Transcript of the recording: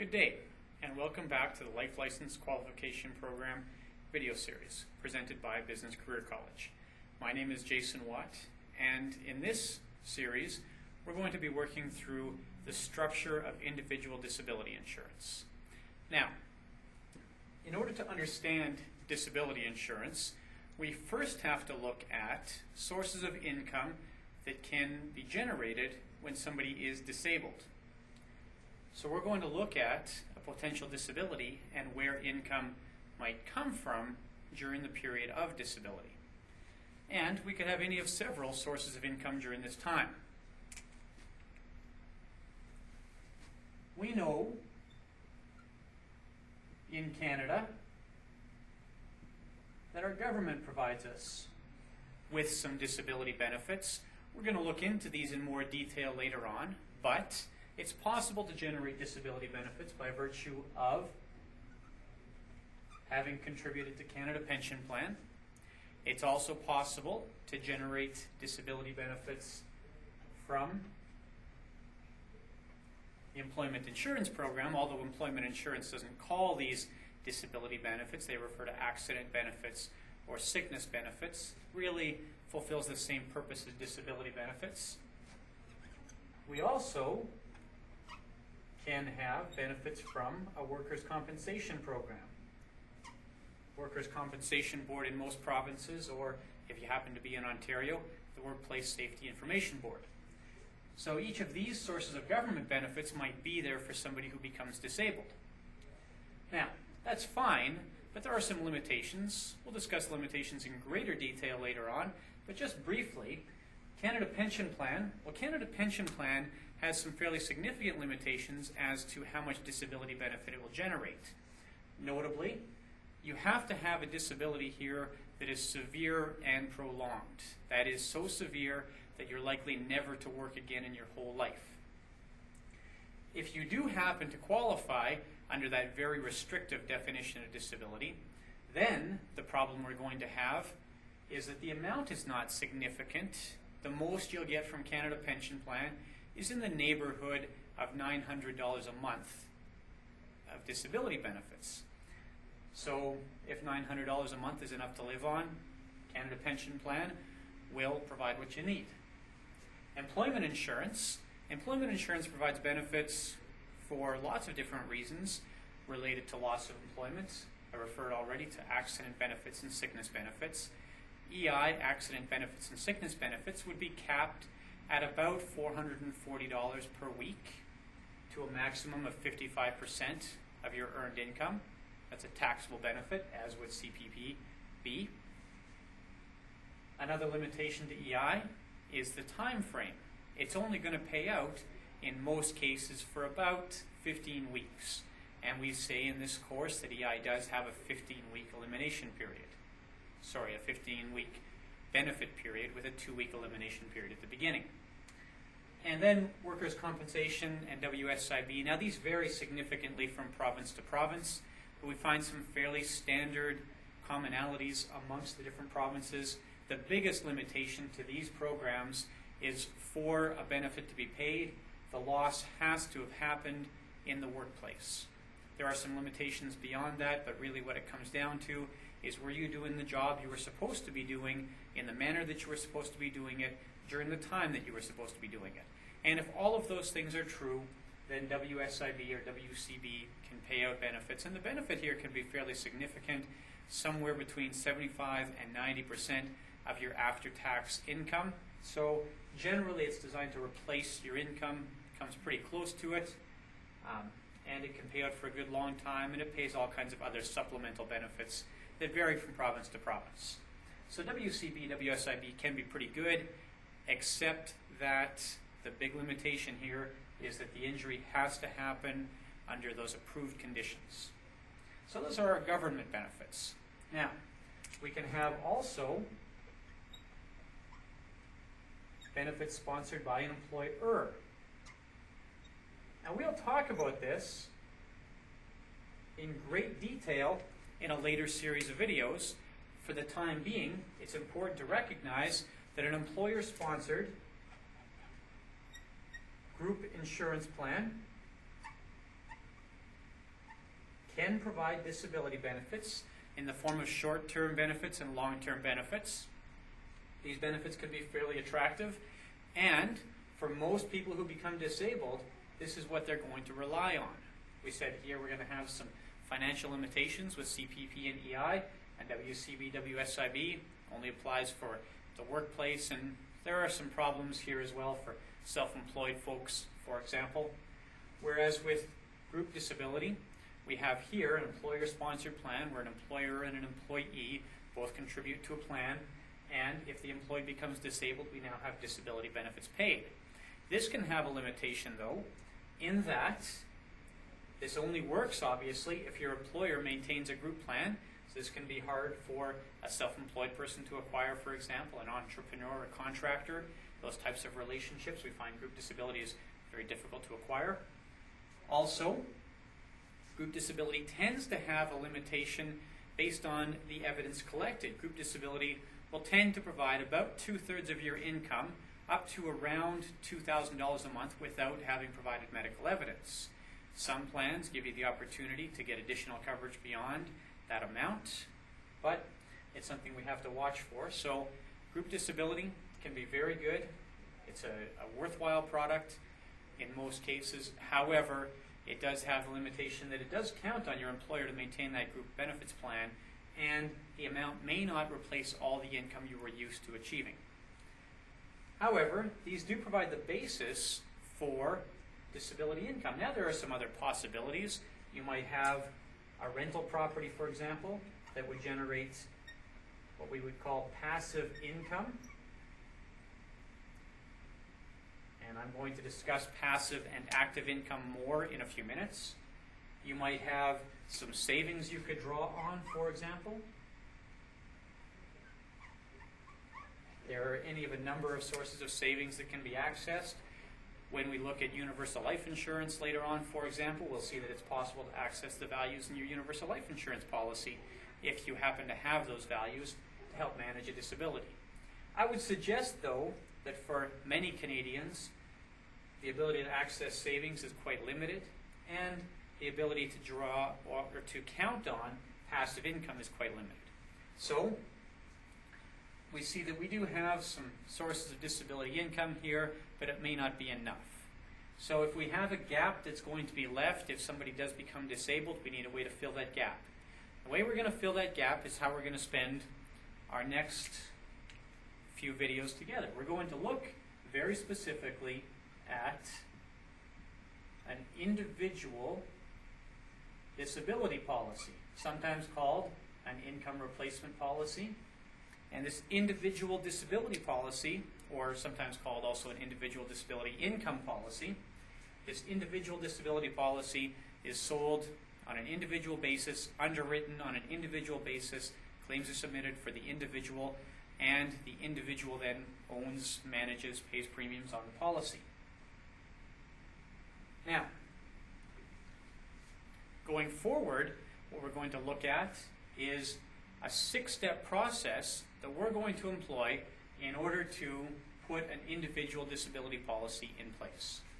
Good day, and welcome back to the Life License Qualification Program video series presented by Business Career College. My name is Jason Watt, and in this series, we're going to be working through the structure of individual disability insurance. Now, in order to understand disability insurance, we first have to look at sources of income that can be generated when somebody is disabled. So we're going to look at a potential disability and where income might come from during the period of disability. And we could have any of several sources of income during this time. We know in Canada that our government provides us with some disability benefits. We're going to look into these in more detail later on, but it's possible to generate disability benefits by virtue of having contributed to Canada Pension Plan. It's also possible to generate disability benefits from the Employment Insurance Program, although employment insurance doesn't call these disability benefits. They refer to accident benefits or sickness benefits. Really fulfills the same purpose as disability benefits. We also can have benefits from a workers' compensation program. Workers' Compensation Board in most provinces, or if you happen to be in Ontario, the Workplace Safety Information Board. So each of these sources of government benefits might be there for somebody who becomes disabled. Now, that's fine, but there are some limitations. We'll discuss limitations in greater detail later on, but just briefly, Canada Pension Plan. Well, Canada Pension Plan has some fairly significant limitations as to how much disability benefit it will generate. Notably, you have to have a disability here that is severe and prolonged. That is so severe that you're likely never to work again in your whole life. If you do happen to qualify under that very restrictive definition of disability, then the problem we're going to have is that the amount is not significant. The most you'll get from Canada Pension Plan is in the neighborhood of $900 a month of disability benefits. So if $900 a month is enough to live on, Canada Pension Plan will provide what you need. Employment insurance. Employment insurance provides benefits for lots of different reasons related to loss of employment. I referred already to accident benefits and sickness benefits. EI, accident benefits and sickness benefits, would be capped at about $440 per week to a maximum of 55% of your earned income. That's a taxable benefit, as would CPP. Another limitation to EI is the time frame. It's only going to pay out, in most cases, for about 15 weeks. And we say in this course that EI does have a 15-week elimination period. Sorry, a 15-week benefit period with a 2-week elimination period at the beginning. And then workers' compensation and WSIB. Now these vary significantly from province to province, but we find some fairly standard commonalities amongst the different provinces. The biggest limitation to these programs is for a benefit to be paid, the loss has to have happened in the workplace. There are some limitations beyond that, but really what it comes down to is, were you doing the job you were supposed to be doing in the manner that you were supposed to be doing it during the time that you were supposed to be doing it? And if all of those things are true, then WSIB or WCB can pay out benefits. And the benefit here can be fairly significant, somewhere between 75 and 90% of your after-tax income. So generally it's designed to replace your income, comes pretty close to it, and it can pay out for a good long time, and it pays all kinds of other supplemental benefits that vary from province to province. So WCB, WSIB can be pretty good, except that the big limitation here is that the injury has to happen under those approved conditions. So those are our government benefits. Now, we can have also benefits sponsored by an employer. Now we'll talk about this in great detail in a later series of videos. For the time being, it's important to recognize that an employer-sponsored group insurance plan can provide disability benefits in the form of short-term benefits and long-term benefits. These benefits can be fairly attractive, and for most people who become disabled, this is what they're going to rely on. We said here we're going to have some financial limitations with CPP and EI, and WCB, WSIB only applies for the workplace, and there are some problems here as well for self-employed folks, for example. Whereas with group disability, we have here an employer-sponsored plan where an employer and an employee both contribute to a plan, and if the employee becomes disabled, we now have disability benefits paid. This can have a limitation, though, in that this only works, obviously, if your employer maintains a group plan. So this can be hard for a self-employed person to acquire, for example, an entrepreneur or contractor. Those types of relationships, we find group disability is very difficult to acquire. Also, group disability tends to have a limitation based on the evidence collected. Group disability will tend to provide about 2/3 of your income, up to around $2,000 a month, without having provided medical evidence. Some plans give you the opportunity to get additional coverage beyond that amount, but it's something we have to watch for. So group disability can be very good. It's a worthwhile product in most cases. However, it does have the limitation that it does count on your employer to maintain that group benefits plan, and the amount may not replace all the income you were used to achieving. However, these do provide the basis for disability income. Now there are some other possibilities. You might have a rental property, for example, that would generate what we would call passive income. And I'm going to discuss passive and active income more in a few minutes. You might have some savings you could draw on, for example. There are any of a number of sources of savings that can be accessed. When we look at universal life insurance later on, for example, we'll see that it's possible to access the values in your universal life insurance policy if you happen to have those values to help manage a disability. I would suggest, though, that for many Canadians, the ability to access savings is quite limited, and the ability to draw or to count on passive income is quite limited. So we see that we do have some sources of disability income here, but it may not be enough. So if we have a gap that's going to be left, if somebody does become disabled, we need a way to fill that gap. The way we're going to fill that gap is how we're going to spend our next few videos together. We're going to look very specifically at an individual disability policy, sometimes called an income replacement policy. And this individual disability policy, or sometimes called also an individual disability income policy, this individual disability policy is sold on an individual basis, underwritten on an individual basis. Claims are submitted for the individual, and the individual then owns, manages, pays premiums on the policy. Now, going forward, what we're going to look at is a 6-step process that we're going to employ in order to put an individual disability policy in place.